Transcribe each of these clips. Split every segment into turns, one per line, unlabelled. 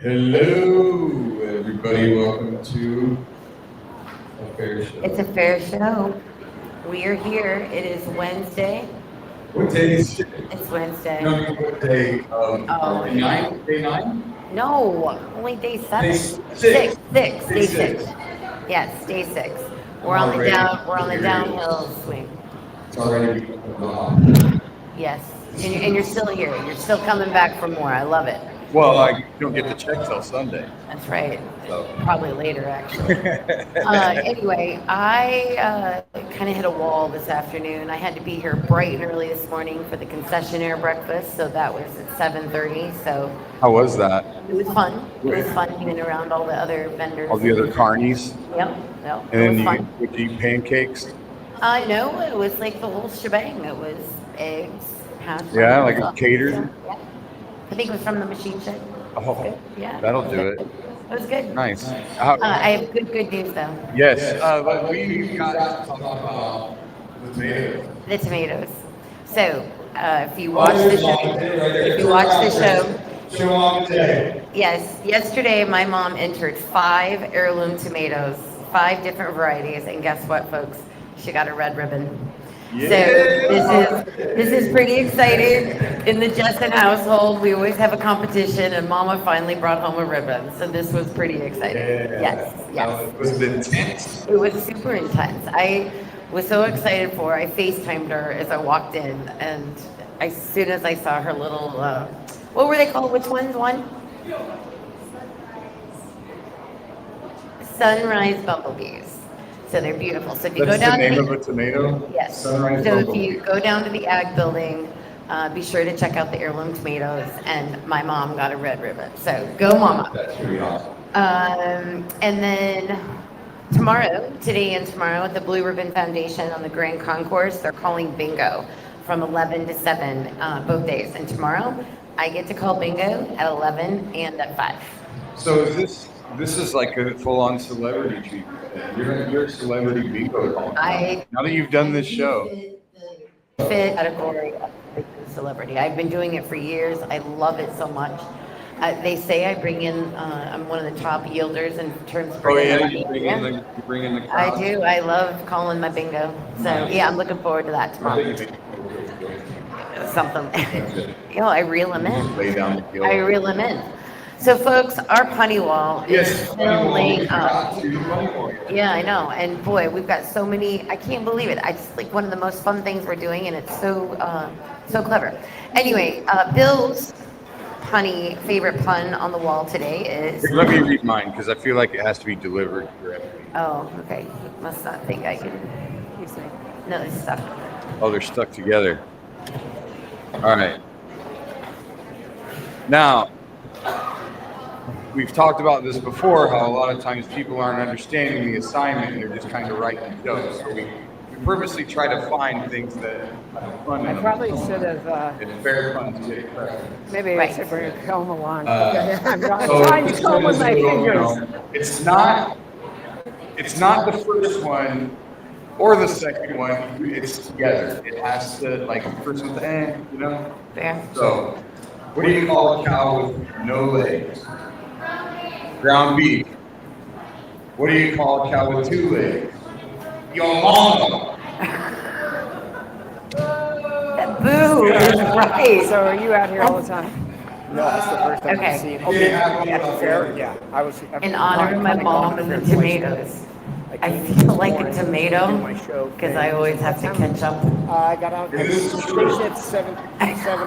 Hello, everybody. Welcome to a fair show.
It's a fair show. We are here. It is Wednesday.
What day is it?
It's Wednesday.
No, I mean, what day of
Oh,
day nine? Day nine?
no, only day
Day
7.
six.
Six.
Day
Day
six.
6. Yes, day 6.
I'm already
We're on the
delirious.
downhill swing.
It's already become a lot.
Yes, and you're still here. You're still coming back for more. I love it.
Well, I don't get the check till Sunday.
That's right.
So.
Probably later, actually. Anyway, I kind of hit a wall this afternoon. I had to be here bright and early this morning for the concessionaire breakfast, so that was at 7:30. So
How was that?
it was fun. It was fun being around all the other vendors.
All the other carnies?
Yep.
And
It
then
was
you
fun.
would eat pancakes?
No, it was like the whole shebang. It was eggs, hash
Yeah,
browns,
like a catered?
Yeah. I think it was from the machine shed.
Oh,
Yeah.
that'll do it.
It was good.
Nice.
I have good news though.
Yes, but we've got to talk about
The tomatoes.
The tomatoes. So, if you watch the show,
Show on today.
yes, yesterday my mom entered 5 heirloom tomatoes, 5 different varieties, and guess what, folks? She got a red ribbon. So this is pretty exciting. In the Justin household, we always have a competition, and Mama finally brought home a ribbon. So this was pretty exciting. Yes.
Was it intense?
It was super intense. I was so excited for her. I FaceTimed her as I walked in, and as soon as I saw her little, what were they called? Which ones? Sunrise bumblebees. So they're beautiful. So if you
That's
go down
the name
to
of a tomato?
yes.
Sunrise
So if
bumblebee.
you go down to the ag building, be sure to check out the heirloom tomatoes. And my mom got a red ribbon. So go, Mama.
That's pretty awesome.
And then today and tomorrow at the Blue Ribbon Foundation on the Grand Concourse, they're calling bingo from 11 to 7 both days. And tomorrow, I get to call bingo at 11 and at 5.
So is this is like a full-on celebrity treatment. You're a celebrity bingo caller. Now that you've done this show.
Fit category of celebrity. I've been doing it for years. I love it so much. They say I bring in, I'm one of the top yielders in terms of
Oh
bringing
yeah,
money.
you bring in the crowd.
I do. I love calling my bingo. So yeah, I'm looking forward to that tomorrow. Something. I reel them in.
Lay down the deal.
I reel them in. So folks, our punny wall is still laying up. Yeah, I know. And boy, we've got so many. I can't believe it. It's like one of the most fun things we're doing, and it's so clever. Anyway, Bill's favorite pun on the wall today is.
Let me read mine because I feel like it has to be delivered correctly.
Oh, okay. You must not think I can. No, it's stuck.
Oh, they're stuck together. All right. Now, we've talked about this before, how a lot of times people aren't understanding the assignment and they're just kind of writing shows. So we purposely try to find things that have fun in
I
them.
probably should have,
It's fair fun to get credit.
maybe I
Right.
should bring a comb along.
Uh,
I'm
So
trying to
just
comb with
so
my
you
fingers.
know, it's not the first one or the second one. It's together. It has to, like, the first one's
Fair.
So, what do you call a cow with no legs? Ground beef. What do you call a cow with 2 legs? Your mama.
Boo is right.
So are you out here all the time?
No, that's the first time
Okay.
I've seen it.
Okay.
At the fair, yeah. I was.
In honor of my mom and the tomatoes. I feel like a tomato because I always have to catch up
I got out at 7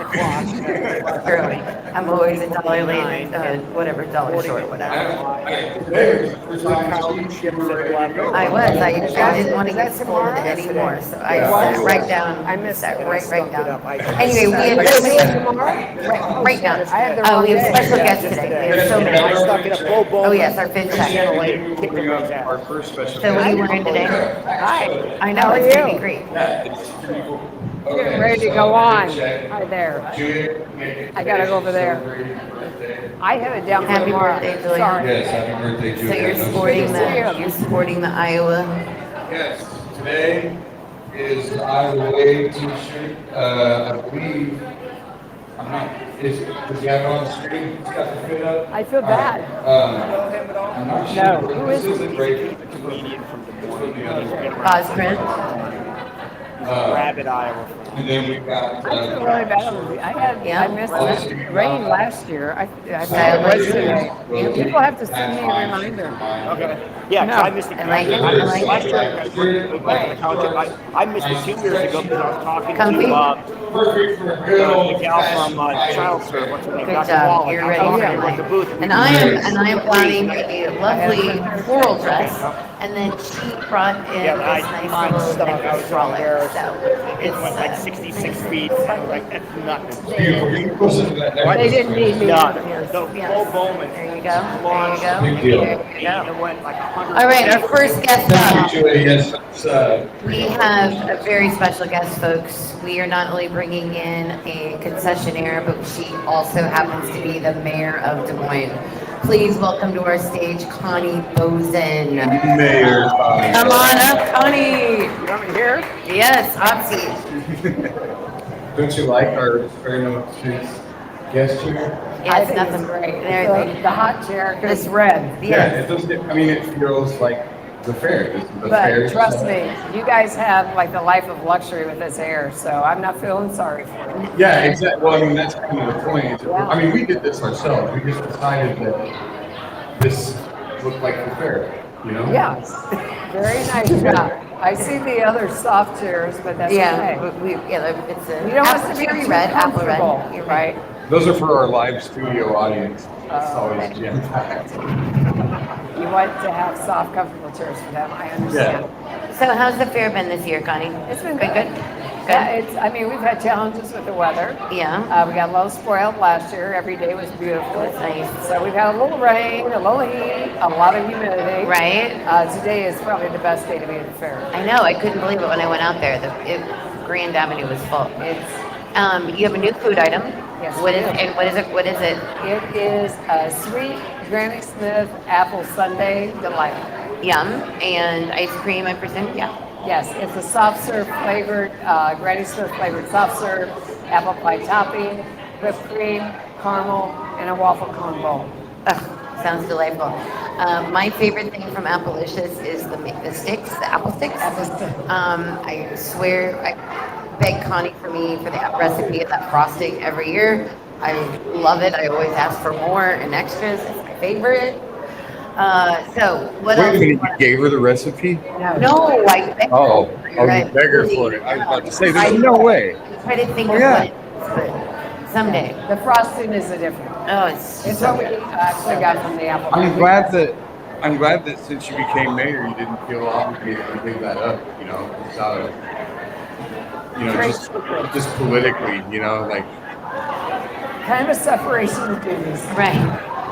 o'clock.
early. I'm always $1 late, whatever, $1 short, whatever. I was. I didn't want to get scolded anymore, so I sat right down.
I missed
sat
it.
right down. Anyway, we had right down.
I had the
Oh,
wrong
we have
day.
special guests today. We have so
I
many.
stuck it up.
Oh yes, our fin check.
Bring up our first special
So what are you wearing today?
Hi.
I know
How are
it's gonna be
you?
great.
Getting ready to go on. Hi there. I gotta go over there. I have it down for
Happy
tomorrow.
birthday, Julia.
Sorry.
Yes, happy birthday,
So
Julia.
you're sporting the Iowa.
Yes, today is the Iowa Wave t-shirt. I believe, I'm not Does he have it on the screen? He's got the fit up.
I feel bad.
Know him at all?
I'm not
No,
sure.
who
This
is
is a great.
Comedian from Des Moines. He's been around
Osprey.
He's a rabid Iowa fan.
And then we've got.
I feel really bad.
Yeah.
I missed
Well,
the rain last year. I
Style
was
like
today.
yours.
People have to send me a reminder.
Okay. Yeah, 'cause
No.
I missed it.
I like it.
I like
Last
it.
year I got the couch. I missed it 2 years ago because I was talking
Comfy.
to
Perfect for
the gal from Child Serve. What's her name?
Good
Dr.
job.
Wall.
You're
I was
ready
talking
for
to her at the
life.
booth.
And I am planning a lovely floral dress, and then she brought in
Yeah,
this
I
nice
find
little
stuff. I
necklace
was
frolic.
there.
So
It
it's
went like 66 feet. I was like, that's nothing.
They didn't need me.
None.
Yes.
The
Yes.
Paul Bowman
There you go. There you
launched.
go.
Big deal.
There you go.
It went like 100.
All right, our first guest up.
Thank you, Julie. Yes, it's,
We have a very special guest, folks. We are not only bringing in a concessionaire, but she also happens to be the mayor of Des Moines. Please welcome to our stage, Connie Bozen.
Mayor.
Come on up, Connie.
You want me here?
Yes, hot seat.
Don't you like our Fairno Streets guest chair?
I
Yes,
think
nothing.
it's great.
There,
The hot chair is red.
Yeah,
yes.
it doesn't, I mean, it feels like the fair. The fair
But
is
trust
like-
me, you guys have like the life of luxury with this hair, so I'm not feeling sorry for you.
Yeah, exactly. Well, I mean, that's kind of the point.
Yeah.
I mean, we did this ourselves. We just decided that this looked like the fair, you know?
Yes, very nice job. I see the other soft chairs, but that's
Yeah,
okay.
it's a
You don't want
apple
to be
cherry
too
red, apple red.
comfortable,
You're
right?
Those are for our live studio audience. It's
Oh,
always
okay.
jam-packed.
You want to have soft, comfortable chairs for them, I understand.
So how's the fair been this year, Connie?
It's been
Good,
good.
good?
Yeah, I mean, we've had challenges with the weather.
Yeah.
We got a little spoiled last year. Every day was beautiful.
That's nice.
So we've had a little rain, a little heat, a lot of humidity.
Right?
Today is probably the best day to be at the fair.
I know, I couldn't believe it when I went out there. Grand Avenue was full.
It's
You have a new food item.
Yes,
What
we
is
do.
and what is it? What is it?
It is a sweet Granny Smith apple sundae delight.
Yum and ice cream, I presume. Yeah.
Yes, it's a soft serve flavored, Granny Smith flavored soft serve, apple pie topping, whipped cream, caramel, and a waffle cone bowl.
Ugh, sounds delightful. My favorite thing from Appalicious is the sticks, the apple sticks. I swear, I beg Connie for the recipe of that frosting every year. I love it. I always ask for more and extras. It's my favorite. So what
Wait
else?
a minute, you gave her the recipe?
No, I begged
Oh,
her.
I
Right.
was beg her for it. I was about to say,
I
there's no way.
try to think
Oh,
of
yeah.
what, but someday.
The frosting is the difference.
Oh, it's
It's
so
what we
good.
actually got from the apple.
I'm glad that since you became mayor, you didn't feel obligated to give that up, without, just politically, like,
Kind of a separation of duties.
Right.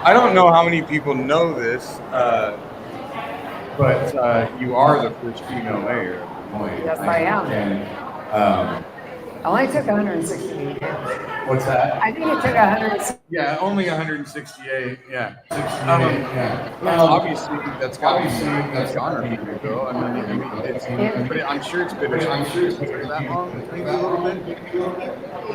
I don't know how many people know this, but you are the first female mayor of Des Moines.
Yes, I am.
And,
Only took 168 years.
what's that?
I think it took 160.
Yeah, only 168. Yeah.
68, yeah.
Obviously, that's got to
Obviously,
be
that's gotta be
honorable, though. But I'm sure it's been that long, maybe a little bit.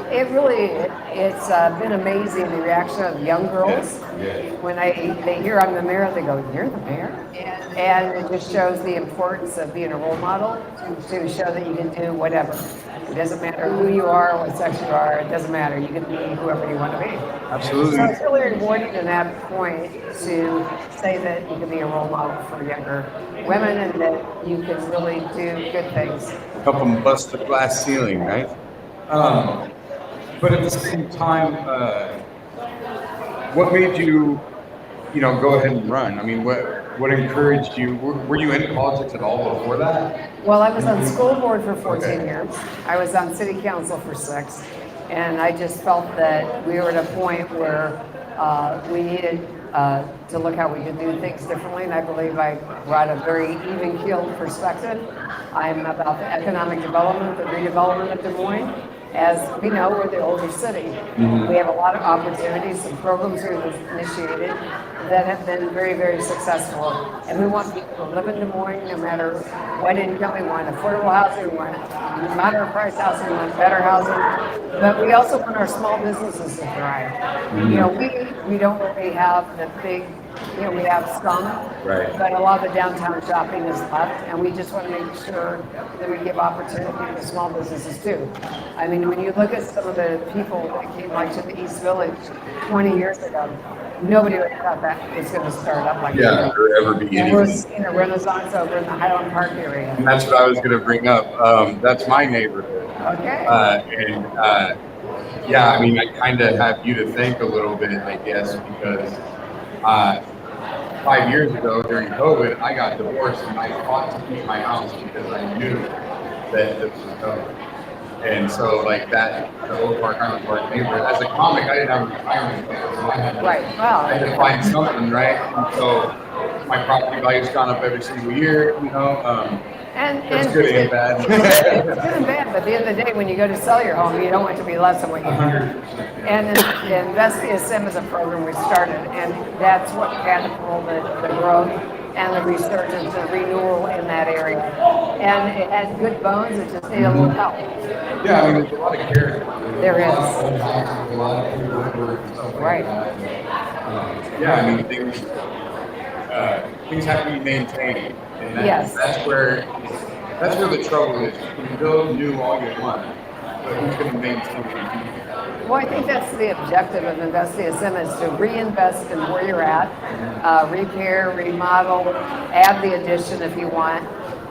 It really, it's been amazing, the reaction of young girls.
Yeah.
When they hear I'm the mayor, they go, "You're the mayor?" And it just shows the importance of being a role model to show that you can do whatever. It doesn't matter who you are, what sex you are, it doesn't matter. You can be whoever you want to be.
Absolutely.
So it's really rewarding to that point to say that you can be a role model for younger women and that you can really do good things.
Help them bust the glass ceiling, right?
But at the same time,
What made you, go ahead and run? I mean, what encouraged you? Were you in politics at all before that?
Well, I was on school board for 14
Okay.
years. I was on city council for 6. And I just felt that we were at a point where we needed to look how we could do things differently. And I believe I brought a very even-keeled perspective. I'm about the economic development, the redevelopment of Des Moines. as we know, we're the older city. We have a lot of opportunities and programs we've initiated that have been very, very successful. And we want people to live in Des Moines no matter what income. We want affordable housing, we want moderate price housing, we want better housing. But we also want our small businesses to thrive. You know, we don't really have the big, you know, we have some,
Right.
but a lot of the downtown shopping is left, and we just want to make sure that we give opportunity to small businesses too. I mean, when you look at some of the people that came like to the East Village 20 years ago, nobody would have thought that was going to start up like
Yeah,
that.
or ever be
And we're
anything.
seeing a renaissance over in the Highland Park area.
And that's what I was going to bring up. That's my neighborhood.
Okay.
Yeah, I mean, I kind of have you to thank a little bit, I guess, because 5 years ago during COVID, I got divorced and I fought to keep my house because I knew that this was coming. And so, like that, the Oak Park, Highland Park neighborhood, as a comic, I didn't have a retirement plan, so I had to,
Right. Wow.
I had to find something, right? And so, my property value's gone up every single year, you know. It's good and bad.
It's good and bad, but at the end of the day, when you go to sell your home, you don't want it to be less than what you have. And the Invest ESM is a program we started, and that's what catapulted the growth and the resurgence and renewal in that area. And it had good bones, it just needed a little help.
Yeah, I mean, there's a lot of character.
There is.
A lot of people over and stuff like
Right.
that. Yeah, I mean, things have to be maintained. And
Yes.
that's where the trouble is. You can build new all you want, but who's going to maintain it?
Well, I think that's the objective of Invest ESM is to reinvest in where you're at, repair, remodel, add the addition if you want,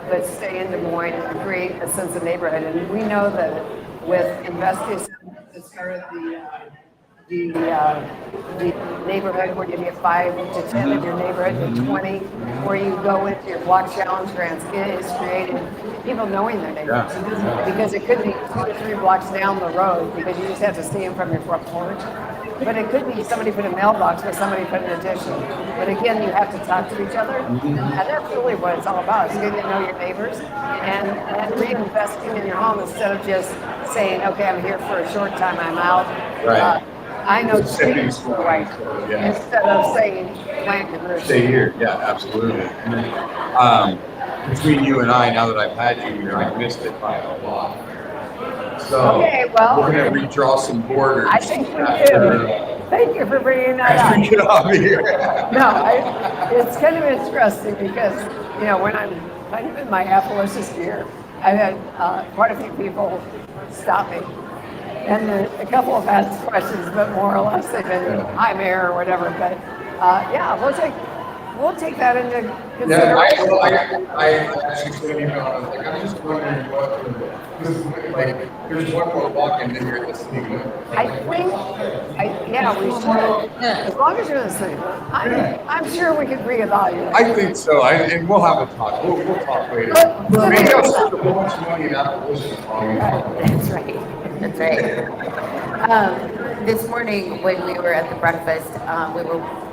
but stay in Des Moines and create a sense of neighborhood. And we know that with Invest ESM, it started the neighborhood where you get 5 to 10 of your neighborhood to 20, where you go into your block challenge grants. It is creating people knowing their neighbors, because it could be 2 to 3 blocks down the road because you just have to see them from your front porch. But it could be somebody put a mailbox or somebody put an addition. But again, you have to talk to each other, and that's really what it's all about. Is getting to know your neighbors and reinvesting in your home instead of just saying, "Okay, I'm here for a short time, I'm out."
Right.
I know
Stepping
trees,
stone,
right?
yeah.
Instead of saying plant your
Stay here, yeah, absolutely. Between you and I, now that I've had you here, I've missed it by a lot. So
Okay, well,
we're gonna redraw some borders.
I think we
after,
do. Thank you for bringing that
After we
up.
get off here.
No, it's kind of interesting because, you know, when I'm kind of in my Appalachia gear, I've had quite a few people stop me. And a couple have asked questions, but more or less they've been, "Hi, Mayor," or whatever. But yeah, we'll take that into
Yeah,
consideration.
I actually sent an email. I was like, I'm just wondering what, because like, there's one more walk and then you're at the city limit.
Yeah, we should. As long as you're in the city, I'm sure we could reevaluate.
I think so, and we'll have a talk. We'll talk later. Maybe I'll spend a bunch of money in Appalachian.
That's right. That's right. This morning when we were at the breakfast,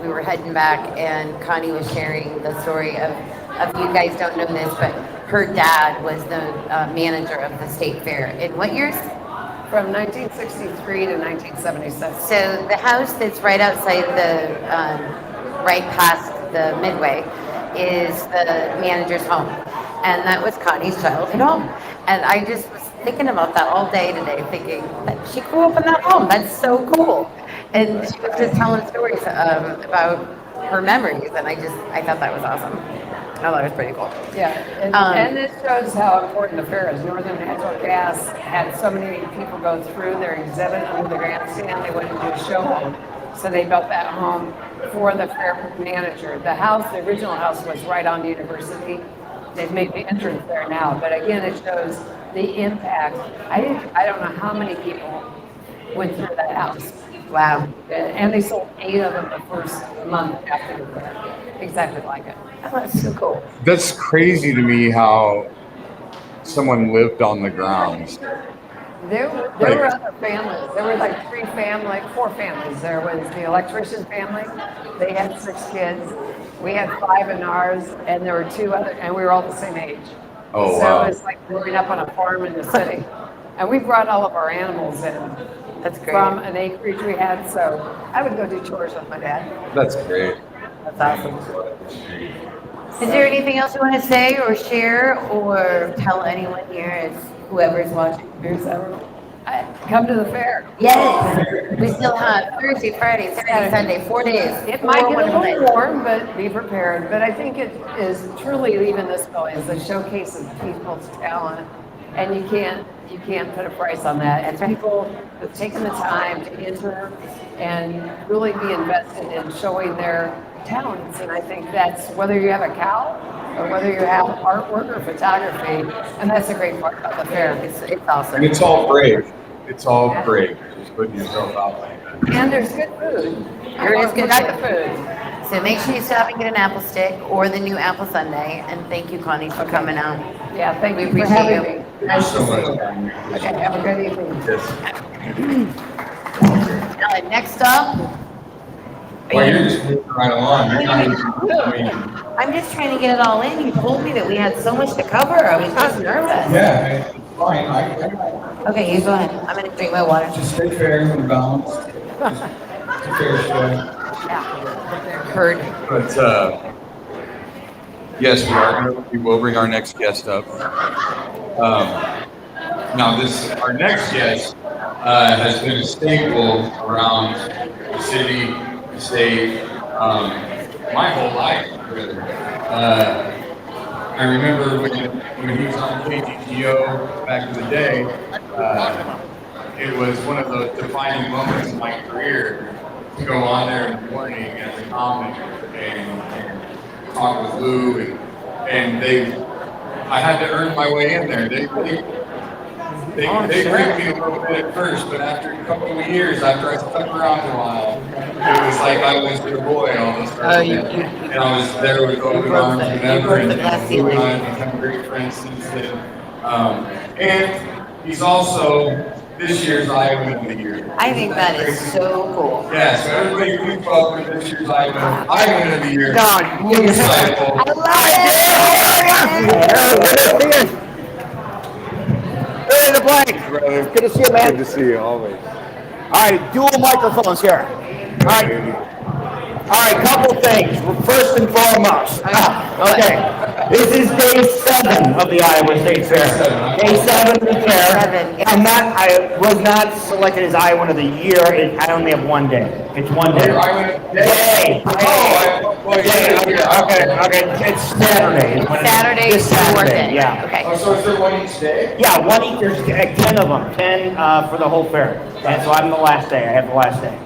we were heading back, and Connie was sharing the story of you guys don't know this, but her dad was the manager of the state fair. In what years?
From 1963 to 1976.
So the house that's right outside right past the Midway, is the manager's home, and that was Connie's childhood home. And I just was thinking about that all day today, thinking that she grew up in that home. That's so cool. And she was just telling stories about her memories, and I thought that was awesome. I thought it was pretty cool.
Yeah, and it shows how important the fair is. Northern Natural Gas had so many people go through their exhibit under the grandstand. They went into a show home, so they built that home for the fair manager. The original house was right on the university. They've made the entrance there now, but again, it shows the impact. I don't know how many people went through that house.
Wow.
And they sold 8 of them the first month after the fair. Exactly like it.
Oh, that's so cool.
That's crazy to me how someone lived on the grounds.
There were other families. There were like 4 families. There was the electrician family. They had 6 kids. We had 5 in ours, and there were 2 other, and we were all the same age.
Oh,
so
wow.
it was like growing up on a farm in the city. And we brought all of our animals in
That's great.
from an acreage we had, so I would go do chores with my dad.
That's great.
That's awesome. Is there anything else you want to say or share or tell anyone here, as whoever's watching?
Come to the fair.
Yes, we still have Thursday, Friday, Saturday, Sunday, 4 days.
It might
Four
get a
wonderful
little
days.
warm, but be prepared. But I think it is truly, even this bill is a showcase of people's talent. And you can't put a price on that. And people have taken the time to enter and really be invested in showing their talents. And I think that's whether you have a cow or whether you have artwork or photography. And that's a great part of the fair.
It's awesome.
And it's all brave. It's all brave. Just putting yourself out there.
And there's good food.
There is good
Forgot
food.
the food.
So make sure you stop and get an apple stick or the new apple sundae. And thank you, Connie, for coming out.
Yeah, thank
We
you for
appreciate
having
you.
me.
Thank you so much.
Okay, have a good evening.
Yes.
Next up,
Well, you're just moving right along. You're not even, I mean,
I'm just trying to get it all in. You told me that we had so much to cover. I was just nervous.
Yeah, it's fine.
Okay, you go ahead. I'm gonna drink my water.
Just stay fair and balanced. It's a fair show.
Heard.
but yes, we will bring our next guest up. Now, our next guest has been a staple around the city, the state, my whole life, really. I remember when he was on KGTO back in the day, it was one of those defining moments in my career to go on there in the morning as a comic and talk with Lou, and I had to earn my way in there. They bring me a little bit at first, but after a couple of years, after I stuck around a while, it was like I was their boy all of a sudden. And I was there with open arms whenever, and Lou and I have become great friends since then. And he's also this year's Iowa of the Year.
I think that is so cool.
Yeah, so everybody please welcome this year's Iowa of the Year. Lou Sipolt.
Hey, the blank. Good to see you, man.
Good to see you always.
All right, dual microphones here. All right, couple things. First and foremost. Okay, this is day 7 of the Iowa State Fair. Day 7 of the fair. I was not selected as Iowan of the Year. I only have one day. It's one day. Day. Okay. It's Saturday.
Saturday,
This
you work
Saturday,
it.
yeah.
Okay.
Oh, so is there one each day?
Yeah, one each. There's 10 of them. 10 for the whole fair. And so I'm the last day. I have the last day.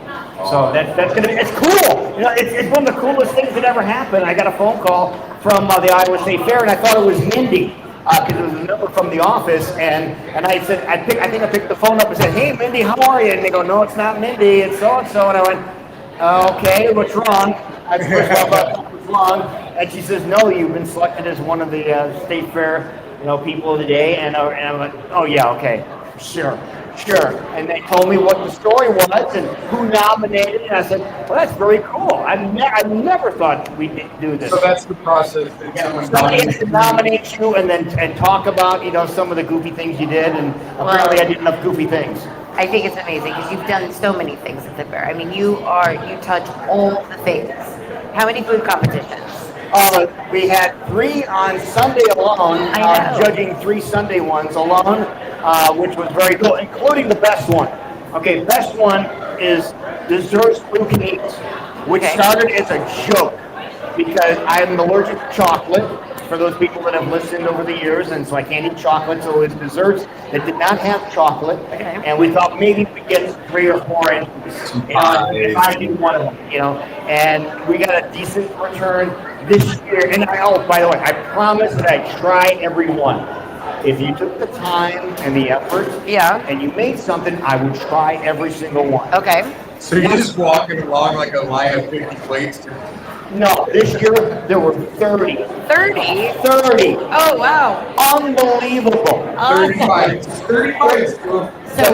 So that's gonna be. It's cool. You know, it's one of the coolest things that ever happened. I got a phone call from the Iowa State Fair, and I thought it was Mindy because it was a number from the office. And I said, I think I picked the phone up and said, "Hey, Mindy, how are you?" And they go, "No, it's not Mindy. It's so and so." And I went, "Okay, what's wrong?" I first of all, what's wrong? And she says, "No, you've been selected as one of the State Fair, people of the day." And I'm like, "Oh yeah, okay, sure." And they told me what the story was and who nominated, and I said, "Well, that's very cool. I never thought we'd do this."
So that's the process. That someone
Somebody has to nominate you and talk about some of the goofy things you did, and apparently I did enough goofy things.
I think it's amazing because you've done so many things at the fair. I mean, you touch all the things. How many food competitions?
We had 3 on Sunday alone,
I know.
judging 3 Sunday ones alone, which was very cool, including the best one. Okay, best one is desserts Lou can eat, which
Okay.
started as a joke because I'm allergic to chocolate. For those people that have listened over the years, and so I can't eat chocolate, so it's desserts that did not have chocolate,
Okay.
and we thought maybe we'd get 3 or 4 entries. If I do one of them, and we got a decent return this year. And by the way, I promise that I'd try every one. If you took the time and the effort,
Yeah.
and you made something, I would try every single one.
Okay.
So you're just walking along like a line of 50 plates.
No, this year there were 30.
30?
30.
Oh, wow.
Unbelievable.
30 bites. 30 bites.
So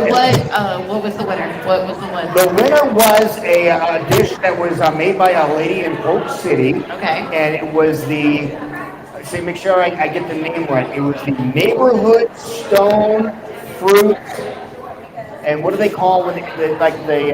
what was the winner? What was the one?
The winner was a dish that was made by a lady in Polk City.
Okay.
And it was make sure I get the name right. It was the Neighborhood Stone fruit, and what do they call when
Parfait?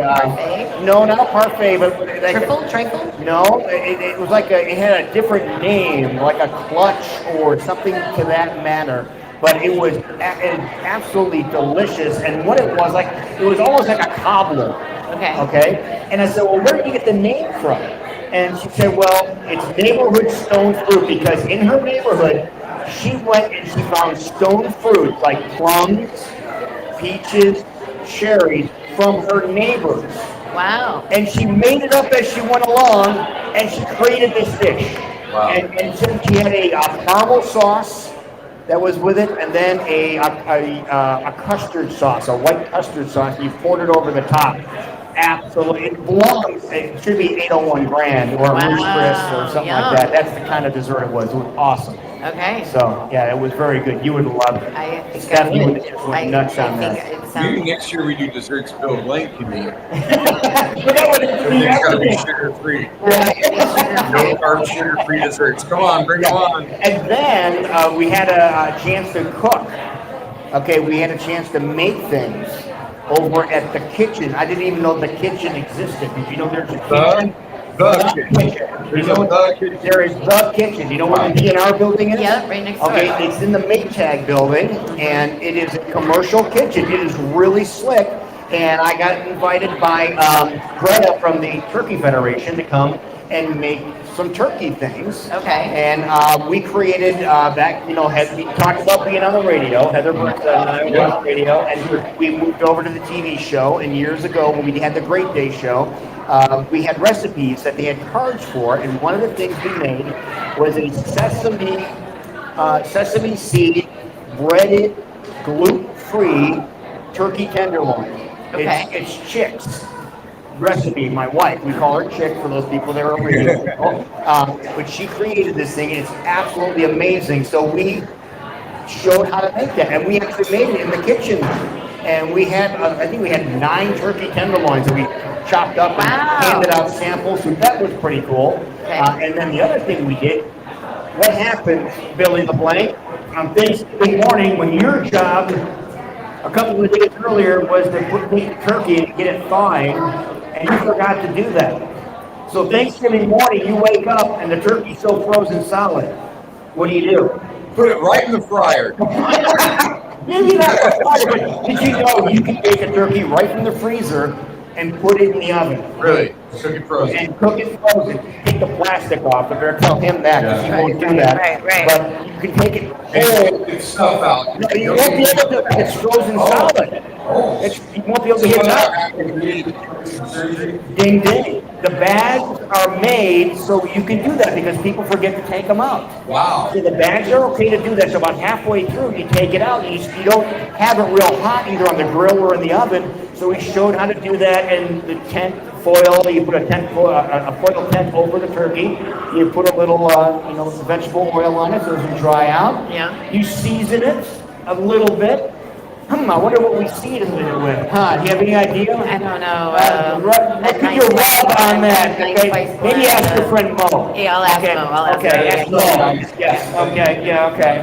no, not a parfait, but like
Trifle?
no, it was like it had a different name, like a clutch or something to that manner. But it was absolutely delicious, and what it was like, it was almost like a cobbler.
Okay.
Okay. And I said, well, where did you get the name from? And she said, well, it's neighborhood stone fruit because in her neighborhood, she went and she found stone fruit like plums, peaches, cherries from her neighbors.
Wow.
And she made it up as she went along, and she created this dish.
Wow.
And so she had a caramel sauce that was with it, and then a custard sauce, a white custard sauce. You poured it over the top. Absolutely, it belongs. It should be 801 grand or a Rouge Chris or something like that. That's the kind of dessert it was. It was awesome.
Okay.
So yeah, it was very good. You would love it.
I think
Stephanie
I
would
would.
just went nuts on
think
that.
it
Maybe
sounds.
next year we do desserts Bill Blank can eat.
But that would
Everything's got to be sugar-free. No carb, sugar-free desserts. Come on, bring them on.
And then we had a chance to cook. Okay, we had a chance to make things over at the kitchen. I didn't even know the kitchen existed. Did you know there's a kitchen?
The kitchen. There's a the kitchen.
There is the kitchen. You know where the DNR building is?
Yeah, right next door.
Okay, it's in the Maytag building, and it is a commercial kitchen. It is really slick, and I got invited by Greta from the Turkey Federation to come and make some turkey things.
Okay.
And we created back, we talked about being on the radio. Heather Bertha and I were on the radio, and we moved over to the TV show. And years ago, when we had the Great Day show, we had recipes that they had cards for, and one of the things we made was a sesame seed breaded gluten-free turkey tenderloin.
Okay.
It's Chick's recipe. My wife, we call her Chick for those people that are radio people. But she created this thing, and it's absolutely amazing. So we showed how to make that, and we actually made it in the kitchen. And we had, I think we had 9 turkey tenderloins that we chopped up and handed out samples. So that was pretty cool.
Okay.
And then the other thing we did, what happened, Billy the Blank, on Thanksgiving morning when your job a couple of days earlier was to take the turkey and get it thawing, and you forgot to do that. So Thanksgiving morning, you wake up and the turkey's still frozen solid. What do?
Put it right in the fryer.
Maybe not the fryer, but did you know you can take a turkey right from the freezer and put it in the oven?
Really? Cook it frozen.
And cook it frozen. Take the plastic off. I better tell him that because he won't do that.
Right.
But you can take it
And
whole.
get stuff out.
No, you won't be able to. It's frozen solid.
Oh.
You won't be able to
So
get it
what
out.
happened? We need surgery.
Ding ding. The bags are made so you can do that because people forget to take them out.
Wow.
So the bags are okay to do that. So about halfway through, you take it out. And you don't have it real hot either on the grill or in the oven. So we showed how to do that in the tent foil. You put a foil tent over the turkey. You put a little, vegetable oil on it so it doesn't dry out.
Yeah.
You season it a little bit. I wonder what we seasoned it with. Do you have any idea?
I don't know.
What could you rub on that? Okay. Maybe ask your friend Mo.
Yeah, I'll ask Mo. I'll ask
Okay,
Mo.
ask Mo. Yes. Okay. Yeah. Okay.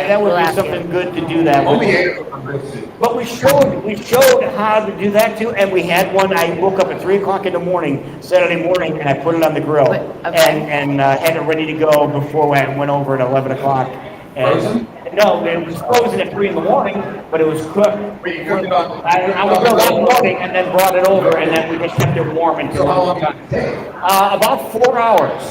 That would
We'll
be
ask
something
him.
good to do that
Only
with.
8 of them are listed.
But we showed how to do that too, and we had one. I woke up at 3:00 in the morning, Saturday morning, and I put it on the grill,
Wait, okay.
and had it ready to go before I went over at 11 o'clock.
Frozen?
No, it was frozen at 3 in the morning, but it was cooked.
Wait, you cooked it on?
I was there that morning and then brought it over, and then we just kept it warm
So
until.
how long did it take?
About 4 hours.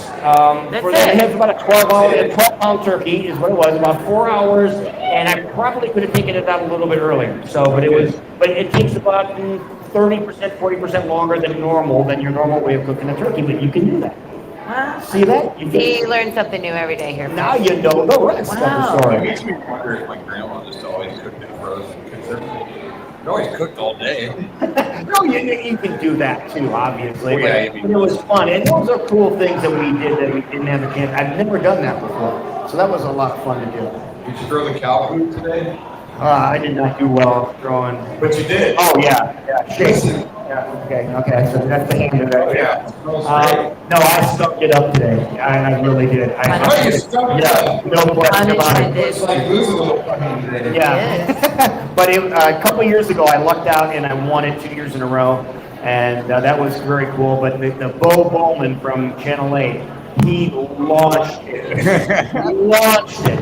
That's it.
It was about a 12-pound turkey is what it was, about 4 hours, and I probably could have taken it out a little bit earlier. So, but it takes about 30%, 40% longer than your normal way of cooking a turkey, but you can do that.
Wow.
See that? You
You learn something new every day here.
Now you know the rest of the
Wow.
It
story.
makes me wonder if my grandma just always cooked it frozen. Because it always cooked all day.
No, you can do that too, obviously.
Oh, yeah,
But it was fun, and those are cool things that we did that we didn't have a chance. I've never done that before, so that was a lot of fun to do.
Did you throw the cow food today?
I did not do well throwing.
But you did.
Oh yeah, shake.
Listen,
Okay, so that's the hand of that.
Yeah.
No, I stuck it up today. I really did.
Oh, you stuck it up.
No question about it.
It's like losing a little fucking today.
Yeah. But a couple years ago, I lucked out and I won it 2 years in a row. And that was very cool. But the Bo Bowman from Channel 8, he launched it.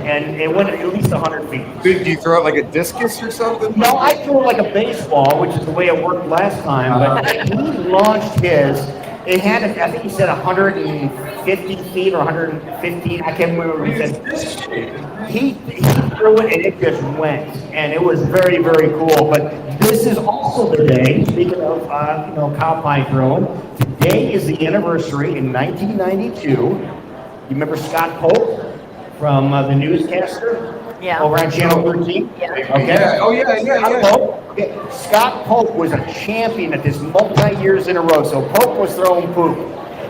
And it went at least 100 feet.
Did you throw it like a discus or something?
No, I threw it like a baseball, which is the way it worked last time. But he launched his. It had, I think he said 150 feet or 115. I can't remember what he said. He threw it and it just went, and it was very, very cool. But this is also the day. Speaking of cow pie throwing, today is the anniversary in 1992. You remember Scott Pope from the newscaster?
Yeah.
Over on Channel 13?
Yeah.
Okay.
Yeah. Oh yeah.
Scott Pope. Okay. Scott Pope was a champion at this multi-years in a row. So Pope was throwing poop.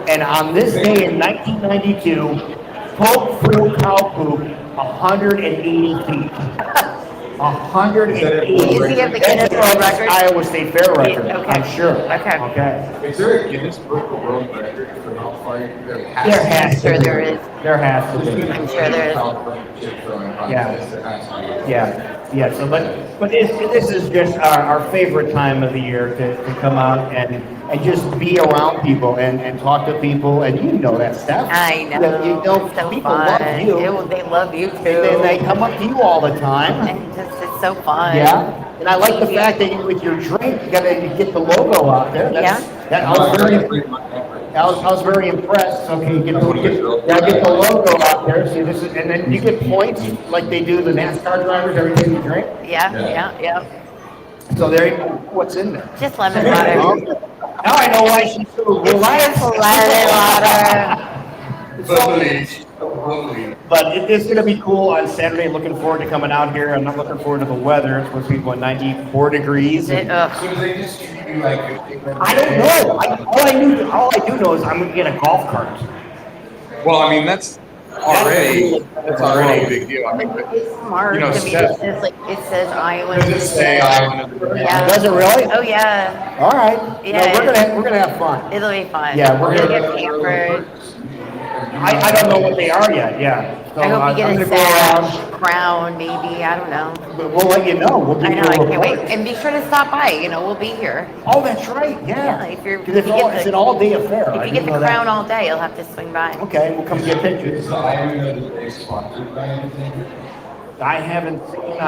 And on this day in 1992, Pope threw cow poop 180 feet. 180.
Is he at the Guinness World Record?
Iowa State Fair record,
Okay.
I'm sure.
Okay.
Is there a Guinness Book of World Record for how far you
There has to
Sure
be.
there is.
There has to be.
I'm sure there is.
Yeah. So, but this is just our favorite time of the year to come out and just be around people and talk to people, and you know that stuff.
I know.
You know,
It's so
people
fun.
love you.
They love you too.
And they come up to you all the time.
And it's so fun.
Yeah. And I like the fact that you, with your drink, you get the logo out there. I was very impressed. Okay, you get the logo out there. See, this is, and then you get points like they do the NASCAR drivers every time you drink.
Yeah.
So there you go. What's in there?
Just lemon water.
Now I know why she's so relaxed.
Lovely.
But it's going to be cool on Saturday. Looking forward to coming out here. I'm not looking forward to the weather. It's supposed to be 94 degrees. And
So they just treat you like
I don't know. All I do know is I'm going to get a golf cart.
Well, I mean that's already a big deal. I mean, but,
It's smart.
You know,
to me.
Steph-
It says Iowa.
Does it say Iowa?
Yeah.
Does it really?
Oh yeah.
All right.
Yeah.
No, we're gonna have fun.
It'll be fun.
Yeah, we're
You'll
gonna-
get pampered.
I don't know what they are yet. Yeah. So,
I hope you
I'm
get
gonna
a
go around.
sash, crown, maybe. I don't know.
But we'll let you know. We'll give
I
you
know.
a
I can't
report.
wait. And be sure to stop by. We'll be here.
Oh, that's right.
Yeah,
Yeah.
if you're-
'Cause it's,
if you get
it's
the-
an all-day affair.
If
I
you
didn't
get the
know that.
crown all day, you'll have to swing by.
Okay, we'll come get pictures.
So Iowa knows they sponsored by anything?
I haven't seen.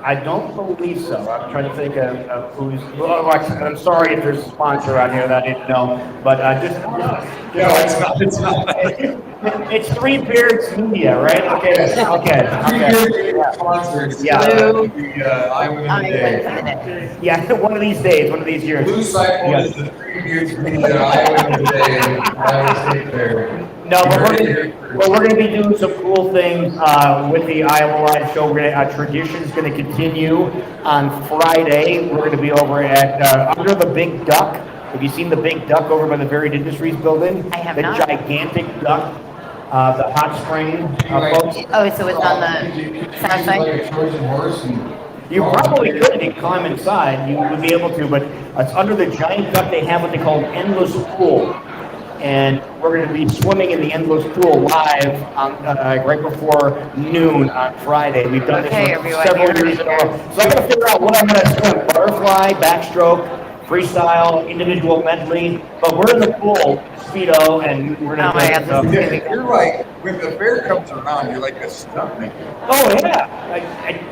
I don't believe so. I'm trying to think of who's. Well, I'm sorry if there's a sponsor out here that I didn't know, but just.
no, it's not. It's not.
It's Three Beards Media, right? Okay. Yeah.
Sponsors.
Yeah.
The Iowa
I
today.
went to the-
Yeah, one of these days, one of these years.
Lou Sipolt
Yeah.
is the 3 years media Iowa today. Iowa State Fair.
No, but we're going to be doing some cool things with the Iowa Live show. Tradition's going to continue on Friday. We're going to be over at under the Big Duck. Have you seen the Big Duck over by the Varied Industries building?
I have
the
not.
gigantic duck, the hot spring folks.
Oh, so it's on the south
Like
side?
a Trojan horse and.
You probably could if you climb inside. You would be able to, but it's under the giant duck. They have what they call an endless pool. And we're going to be swimming in the endless pool live on, right before noon on Friday. We've done
Okay,
this for
everyone,
several
you heard
years
it
in a row. So I'm going to figure out what I'm going to swim: butterfly, backstroke, freestyle, individual medley. But we're in the pool, speedo, and we're going to.
Oh my God, this is gonna be
You're like, when the fair comes around, you're like a stuntman.
Oh yeah,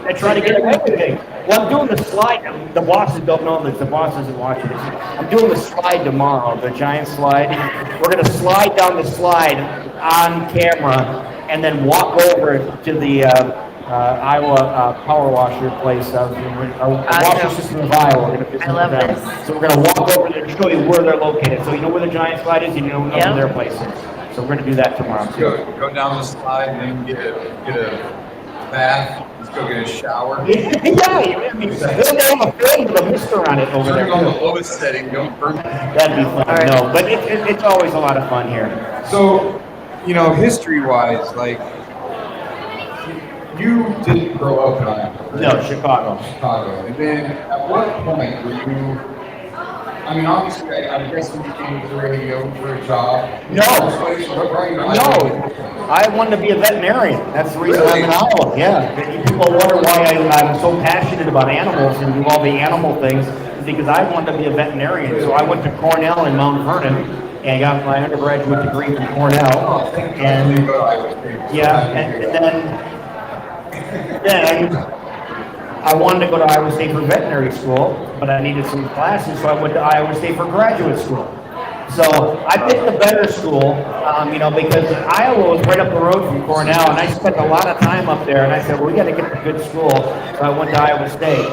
I try to get away with it. Well, I'm doing the slide. The bosses don't know this. The boss isn't watching this. I'm doing the slide tomorrow, the giant slide. We're gonna slide down the slide on camera and then walk over to the Iowa power washer place. Washer system of Iowa. We're gonna visit
I love
them.
this.
So we're gonna walk over there and show you where they're located. So you know where the giant slide is, you know
Yep.
where their place is. So we're gonna do that tomorrow too.
Go down the slide and then get a bath. Let's go get a shower.
Yeah, I mean, they'll have a film with a mister on it over
Turn
there.
on the lowest setting. Don't burn.
That'd be fun.
All right.
No, but it's always a lot of fun here.
So, history-wise, like,
You didn't grow up in Iowa.
No, Chicago.
Chicago. And then at what point were you I mean, obviously, I'm guessing you came to the radio for a job.
No.
What brought you to
No,
Iowa?
I wanted to be a veterinarian. That's the reason
Really?
I'm in Iowa. Yeah. People wonder why I'm so passionate about animals and do all the animal things. It's because I wanted to be a veterinarian. So I went to Cornell in Mount Vernon and got my undergraduate degree from Cornell. And yeah, and then I wanted to go to Iowa State for veterinary school, but I needed some classes, so I went to Iowa State for graduate school. So I picked the better school, because Iowa was right up the road from Cornell, and I spent a lot of time up there. And I said, well, we got to get to good school. So I went to Iowa State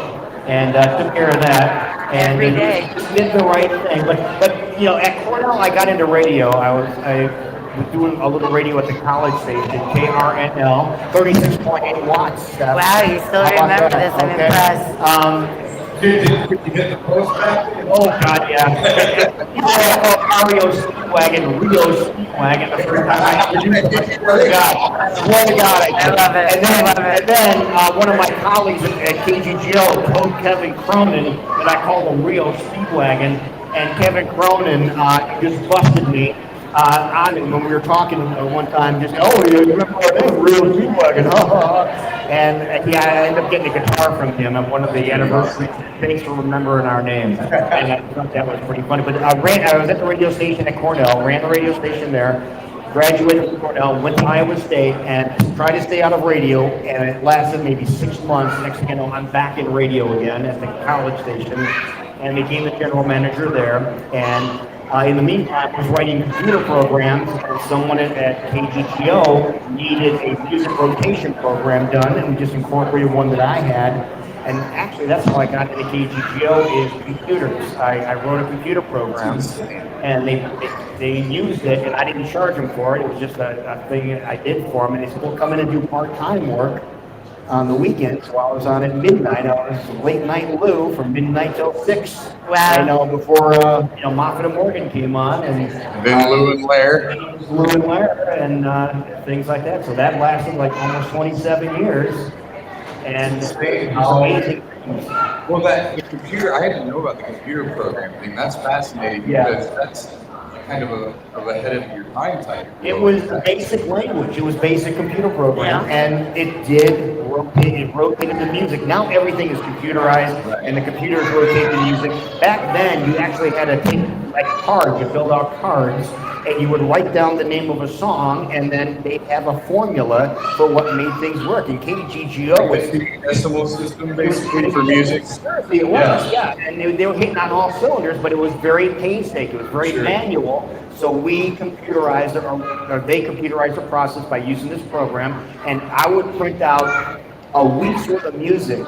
and took care of that. And
Every day.
did the right thing. But at Cornell, I got into radio. I was doing a little radio at the college station, KRNL, 36.8 watts.
Wow, you still
How about
remember
that?
this. I'm
Okay.
impressed.
Did you hit the post back?
Oh God, yeah. Mario Speedwagon, Rio Speedwagon. The first time I ever used it, I swear to God, I
I love it.
And then,
I love it.
and then one of my colleagues at KGGO told Kevin Cronin that I called him Rio Speedwagon, and Kevin Cronin just busted me. On it when we were talking one time, just you remember our name, Real Speedwagon, and I ended up getting a guitar from him at one of the anniversaries. Thanks for remembering our names, and I thought that was pretty funny. But I was at the radio station at Cornell, ran the radio station there, graduated from Cornell, went to Iowa State, and tried to stay out of radio, and it lasted maybe 6 months. Next thing you know, I'm back in radio again at the college station, and became the general manager there, and in the meantime, I was writing computer programs, and someone at KGGO needed a music rotation program done, and we just incorporated one that I had. And actually, that's how I got into KGGO is computers. I wrote a computer program, and they used it, and I didn't charge them for it. It was just a thing I did for them, and they said, well, come in and do part-time work on the weekends. So I was on at midnight. I was late night Lou from midnight till 6.
Wow.
Before Moffat and Morgan came on, and
Then Lou and Lair.
Lou and Lair, and things like that. So that lasted like almost 27 years, and amazing.
Well, that computer, I didn't know about the computer program thing. That's fascinating
Yeah.
because that's kind of a head of your time type.
It was basic language. It was basic computer program,
Yeah.
and it rotated the music. Now everything is computerized, and the computers rotate the music. Back then, you actually had to take like cards. You filled out cards, and you would write down the name of a song, and then they'd have a formula for what made things work. And KGGO was
the decimal system basically for music.
It was, yeah. And they were hitting on all cylinders, but it was very painstaking. It was very manual. So we computerized, or they computerized the process by using this program. And I would print out a week's worth of music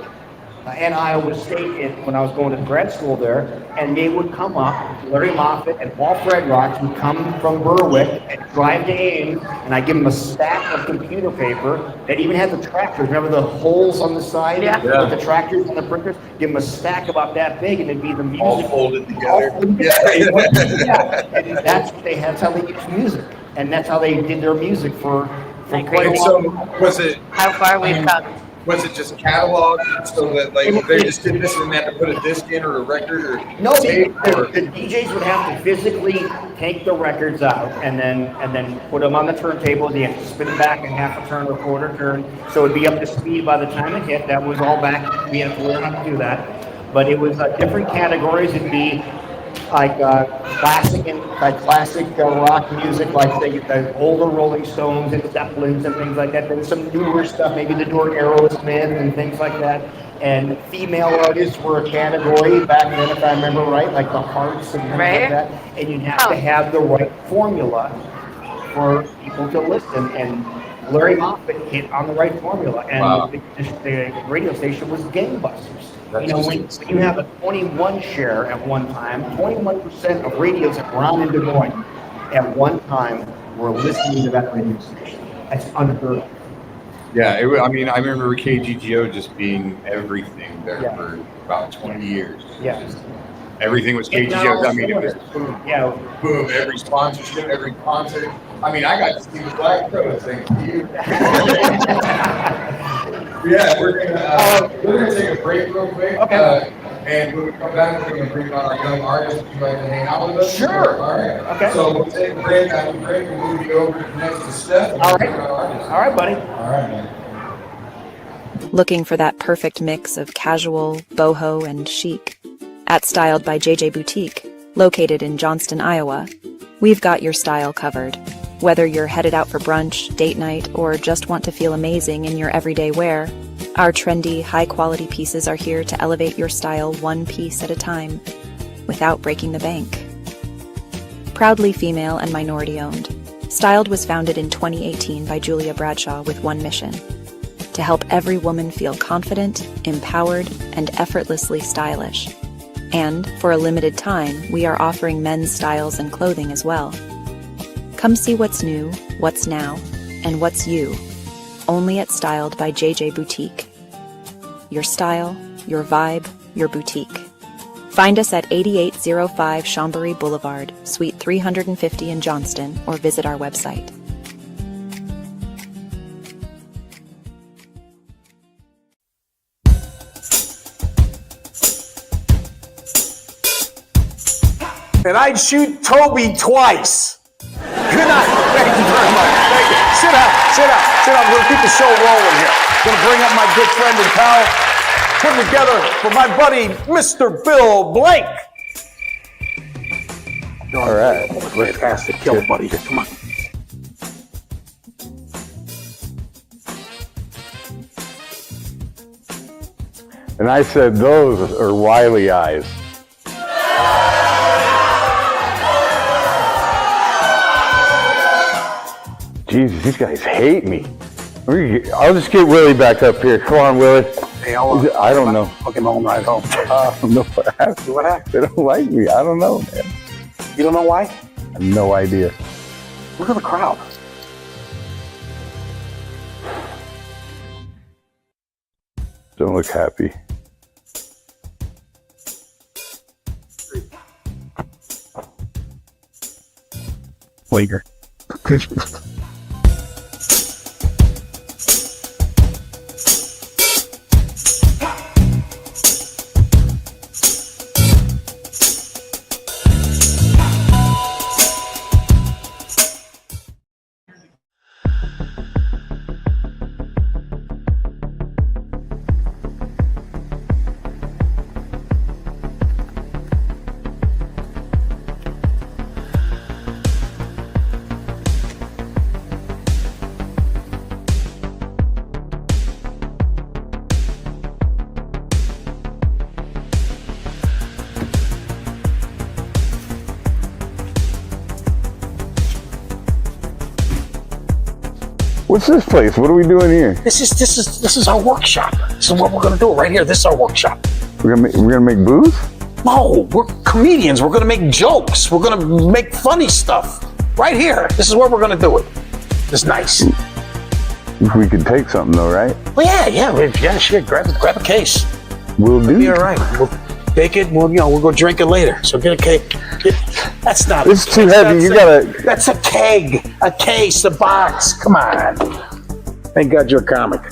in Iowa State when I was going to grad school there, and they would come up, Larry Moffat and Paul Fredrock would come from Berwick and drive to Ames, and I'd give them a stack of computer paper that even had the tractors. Remember the holes on the side with the tractors and the printers? Give them a stack about that big, and it'd be the music.
All folded together.
Yeah. And that's how they used music, and that's how they did their music for quite a while.
So was it?
How far we've come.
Was it just catalog so that like they just did this and they had to put a disc in or a record or
No,
tape or
the DJs would have to physically take the records out and then put them on the turntable. They have to spin it back in half a turn or quarter turn, so it'd be up to speed by the time it hit. That was all back. We had to learn how to do that, but it was different categories. It'd be like classic rock music, like the older Rolling Stones and Zeppelins and things like that. Then some newer stuff, maybe the Door Aerosmith and things like that. And female artists were a category back then, if I remember right, like the Hearts and things like that. And you'd have to have the right formula for people to listen. And Larry Moffat hit on the right formula, and the radio station was gangbusters. When you have a 21 share at one time, 21% of radios around in Des Moines at one time were listening to that radio station. That's unheard of.
Yeah, I remember KGGO just being everything there for about 20 years.
Yeah.
Just, everything was KGGO. I mean, it was boom, every sponsorship, every concert. I mean, I got to see the Black Crowes, thanks to you. Yeah, we're gonna take a break real quick.
Okay.
And when we come back, we're going to bring on our young artists. Would you like to hang out with us?
Sure.
All right.
Okay.
So we'll take a break. After the break, we'll move you over next to Steph.
All right. All right, buddy.
All right, man.
Looking for that perfect mix of casual, boho, and chic? At Styled by JJ Boutique, located in Johnston, Iowa, we've got your style covered. Whether you're headed out for brunch, date night, or just want to feel amazing in your everyday wear, our trendy, high-quality pieces are here to elevate your style one piece at a time, without breaking the bank. Proudly female and minority-owned, Styled was founded in 2018 by Julia Bradshaw with one mission: to help every woman feel confident, empowered, and effortlessly stylish. And, for a limited time, we are offering men's styles and clothing as well. Come see what's new, what's now, and what's you, only at Styled by JJ Boutique. Your style, your vibe, your boutique. Find us at 8805 Chambéry Boulevard, Suite 350 in Johnston, or visit our website.
And I'd shoot Toby twice. Good night. Thank you very much. Thank you. Sit down, sit down, sit down. We're gonna keep the show rolling here. Gonna bring up my good friend and pal, put him together for my buddy, Mr. Bill Blake. All right. Fantastic. Kill it, buddy. Come on.
And I said, those are wily eyes. Jesus, these guys hate me. I'll just get Willie back up here. Come on, Willie.
Hey,
I don't know.
I'll get my own ride home.
I don't know what happened.
What happened?
They don't like me. I don't know, man.
You don't know why?
I have no idea.
Look at the crowd.
Don't look happy.
Wager.
What's this place? What are we doing here?
This is our workshop. This is what we're gonna do right here. This is our workshop.
We're gonna make booze?
No, we're comedians. We're gonna make jokes. We're gonna make funny stuff. Right here. This is where we're gonna do it. It's nice.
We could take something though, right?
Well, yeah, sure. Grab a case.
We'll do.
Be all right. We'll bake it. We'll go drink it later. So get a cake. That's not.
It's too heavy. You gotta.
That's a keg, a case, a box. Come on. Thank God you're a comic.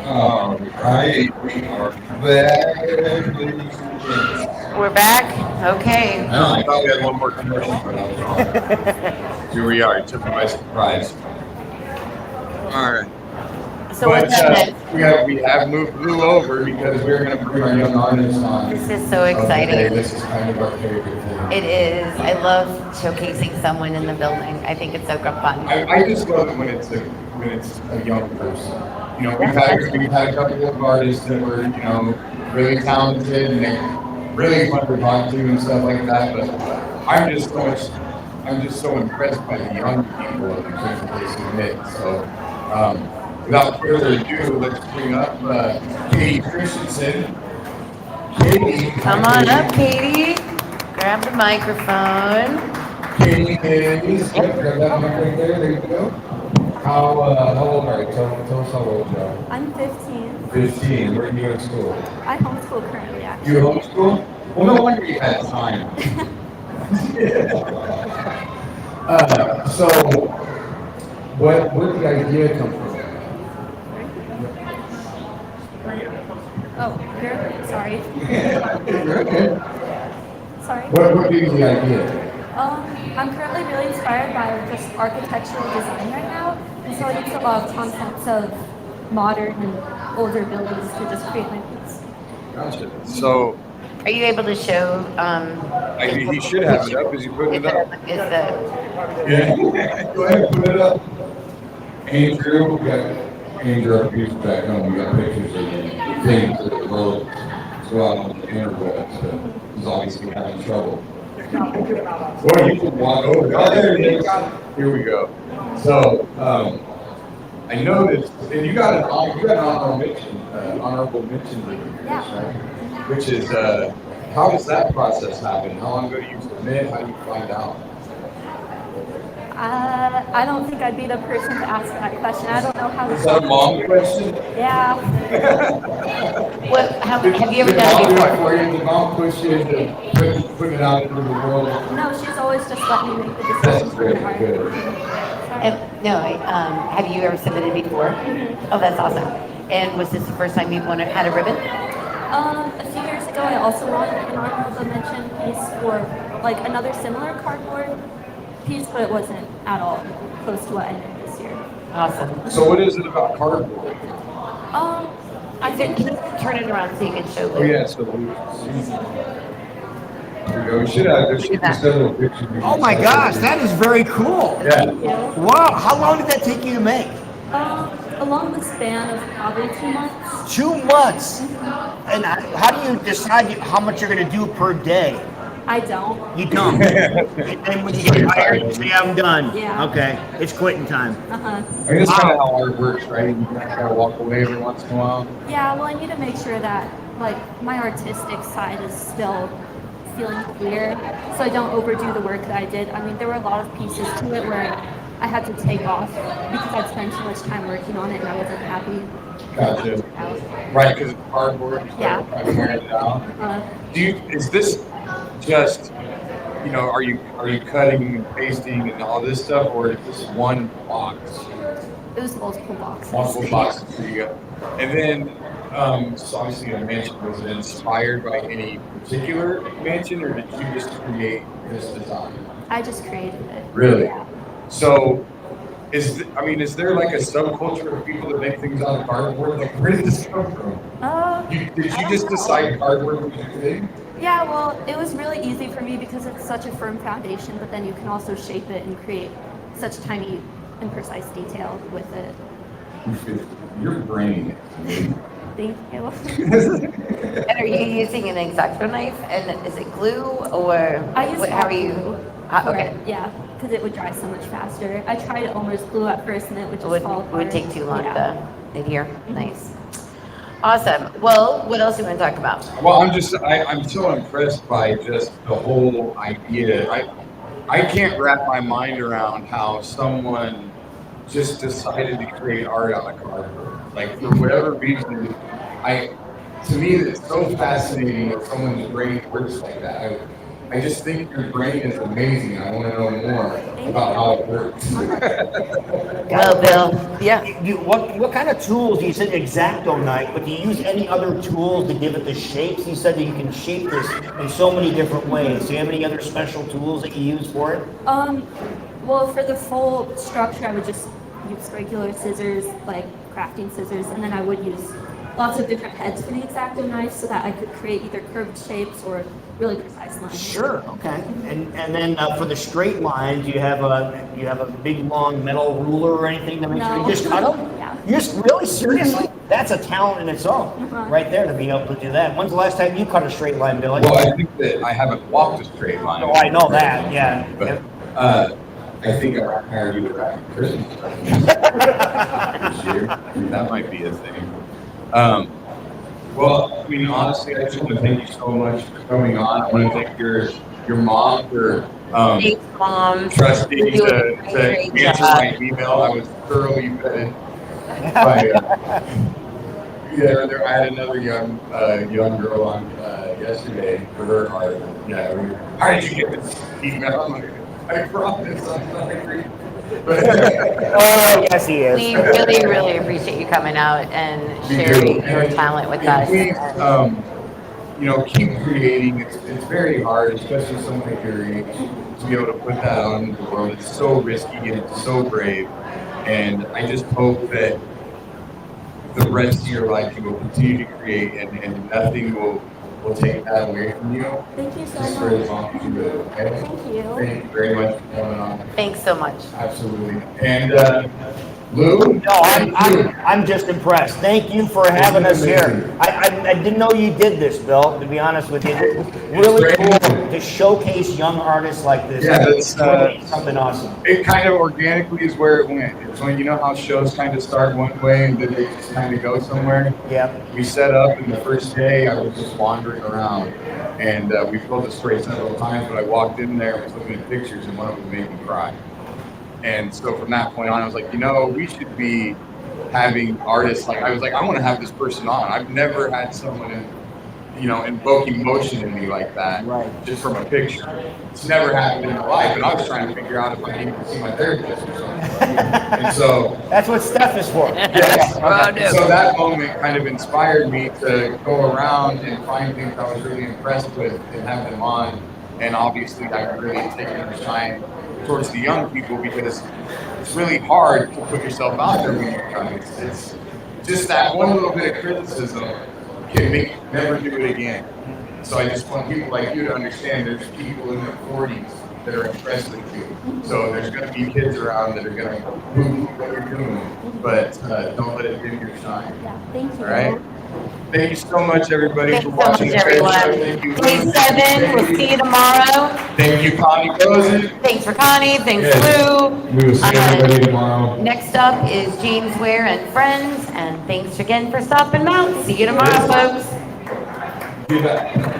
All right, we are back.
We're back? Okay.
I thought we had one more commercial, but I was wrong. Here we are. It took me by surprise. All right.
So what's up next?
We have moved Lou over because we're going to bring our young artists on.
This is so exciting.
Okay, this is kind of our favorite thing.
It is. I love showcasing someone in the building. I think it's so good fun.
I just love it when it's a young person. You know, we've had a couple of artists that were, really talented and they really fun to talk to and stuff like that. But I'm just so impressed by the young people and the things that they submit. So without further ado, let's bring up Katie Christensen. Katie.
Come on up, Katie. Grab the microphone.
Katie is, yep, grab that mic right there, there you go. How old are you? Tell us how old you are.
I'm 15.
15, where do you go to school?
I homeschool currently, actually.
You homeschool? Well, no wonder you had time. So, where did the idea come from?
Oh, here. Sorry.
You're okay.
Sorry.
What gave you the idea?
I'm currently really inspired by just architectural design right now, and so I use a lot of concepts of modern and older buildings to just create my piece.
Gotcha. So,
Are you able to show?
he should have it up. Is he putting it up?
Is the
Yeah. Go ahead, put it up. Andrew, we got Andrew up here back home. We got pictures of things that the world go out on the internet. So he's obviously having trouble. Well, you can walk over. Oh, there it is.
Here we go.
So, I noticed, and you got an honorable mention with this, right? Which is, how does that process happen? How long ago do you submit? How do you find out?
I don't think I'd be the person to ask that question. I don't know how
Is that a mom question?
Yeah.
have you ever
Did
done
mom
it
do
before?
it for you? Did mom push you to put it out into the world?
No, she's always just let me make the
That's
decisions.
very
from her
good.
heart.
No, have you ever submitted before? Oh, that's awesome. And was this the first time you had a ribbon?
A few years ago, I also won an honorable mention piece for like another similar cardboard piece, but it wasn't at all close to what I did this year.
Awesome.
So, what is it about cardboard?
I think
Turn it around so you can show.
Oh, yeah. So, there we go. We should have. There should be several pictures.
Oh my gosh, that is very cool.
Yeah.
Wow, how long did that take you to make?
along the span of probably 2 months.
2 months. And how do you decide how much you're going to do per day?
I don't.
You don't. And when you get tired, you say, I'm done.
Yeah.
Okay, it's quitting time.
Uh-huh.
I mean, that's kind of how art works, right? You kind of walk away every once in a while.
Yeah, well, I need to make sure that, like, my artistic side is still feeling clear, so I don't overdo the work that I did. I mean, there were a lot of pieces to it where I had to take off because I'd spent too much time working on it and I wasn't happy.
Gotcha. Right, because it's cardboard.
Yeah.
Trying to wear it down. Is this just, are you cutting and pasting and all this stuff, or is this one box?
It was multiple boxes.
Multiple boxes for you. And then, so obviously the mansion, was it inspired by any particular mansion, or did you just create this design?
I just created it.
Really?
Yeah.
So, is there like a subculture of people that make things out of cardboard? Like, where did this come from? Did you just decide cardboard was your thing?
Yeah, well, it was really easy for me because it's such a firm foundation, but then you can also shape it and create such tiny and precise detail with it.
Your brain.
Thank you.
And are you using an X-Acto knife? And is it glue or
I use
how are you?
glue for
Okay.
it, yeah, because it would dry so much faster. I tried almost glue at first and it would just fall apart.
Would take too long
Yeah.
to adhere. Nice. Awesome. Well, what else do you want to talk about?
Well, I'm so impressed by just the whole idea. I can't wrap my mind around how someone just decided to create art on a cardboard. Like, for whatever reason, to me, it's so fascinating that someone's brain works like that. I just think your brain is amazing. I want to know more about how it works.
Well, Bill. Yeah.
What kind of tools? You said X-Acto knife, but do you use any other tools to give it the shapes? You said that you can shape this in so many different ways. Do you have any other special tools that you use for it?
Well, for the full structure, I would just use regular scissors, like crafting scissors, and then I would use lots of different heads for the X-Acto knife so that I could create either curved shapes or really precise lines.
Sure. Okay. And then for the straight lines, you have a big long metal ruler or anything to make sure you just cut them?
Yeah.
You just really seriously? That's a talent in its own, right there, to be able to do that. When's the last time you cut a straight line, Billy?
Well, I think that I haven't walked a straight line.
Oh, I know that. Yeah.
But,
I think I hired you to Christmas this year.
that might be a thing. Well, I mean, honestly, I just want to thank you so much for coming on. I want to thank your mom for
Thanks, Mom.
trusting
You're doing a
to
great
answer
job.
my email. I was thoroughly vetted by. I had another young girl on yesterday for her art. Yeah, how did you get this email? I'm like, I promise I'm not agree.
Oh, yes, he is.
We really, really appreciate you coming out and sharing your talent with us.
Please, keep creating. It's very hard, especially someone at your age, to be able to put that out into the world. It's so risky and it's so brave. And I just hope that the rest of your life you will continue to create and nothing will take that away from you.
Thank you so
Just for as
much.
long as you live, okay?
Thank you.
Thank you very much for coming on.
Thanks so much.
Absolutely. And Lou?
No, I'm just impressed. Thank you for having us here. I didn't know you did this, Bill, to be honest with you. It's really cool to showcase young artists like this.
Yeah,
It's really something awesome.
It kind of organically is where it went. It's when you know how shows kind of start one way and then they just kind of go somewhere.
Yep.
We set up, and the first day I was just wandering around, and we told the story several times. But I walked in there and was looking at pictures, and one of them made me cry. And so from that point on, I was like, we should be having artists I want to have this person on. I've never had someone invoke emotion in me like that,
Right.
just from a picture. It's never happened in my life, and I was trying to figure out if I needed to see my therapist or something. And so
That's what Steph is for.
yes.
Okay.
So that moment kind of inspired me to go around and find things I was really impressed with and have them on. And obviously, I've really taken the shine towards the young people because it's really hard to put yourself out there when you're young. It's just that one little bit of criticism can make you never do it again. So I just want people like you to understand there's people in their 40s that are impressed with you. So there's going to be kids around that are going to move what you're doing, but don't let it dim your shine.
Yeah, thank you.
All right? Thank you so much, everybody,
Thanks
for
so much,
watching.
everyone.
Thank you.
Day 7, we'll see you tomorrow.
Thank you, Connie Rosen.
Thanks for Connie, thanks
Yes.
Lou.
We will see everybody tomorrow.
Next up is James Ware and friends, and thanks again for stopping out. See you tomorrow, folks.
See you back.